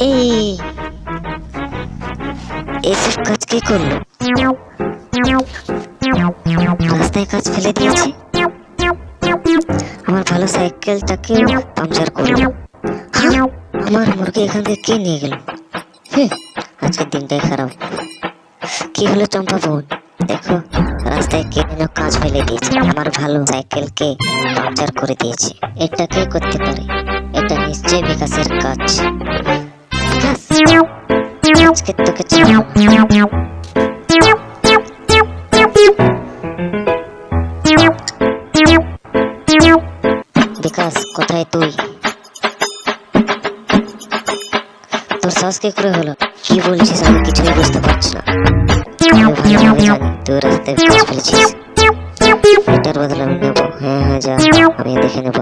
এই এসব কাজ কে করলো? রাস্তায় কাজ ফেলে দিয়েছে। আমার ভালো সাইকেলটাকে পাংচার করলো। হ্যাঁ, আমার মুরগি এখান থেকে কে নিয়ে গেল? আজকের দিনটাই খারাপ। কি হলো চম্পা বোন? দেখো, রাস্তায় কে যেন কাজ ফেলে দিয়েছে, আমার ভালো সাইকেলকে পাংচার করে দিয়েছে। এটা কে করতে পারে? এটা নিশ্চয়ই বিকাশের কাজ। আজকে তোকে বিকাশ, কোথায় তুই? তোর সাহস কি করে হলো? কি বলছিস? আমি কিছুই বুঝতে পারছি না। আমি ভালোভাবে জানি তুই রাস্তায় কাজ ফেলেছিস। এটার বদলে আমি নেবো। হ্যাঁ, যা, আমি দেখে নেবো।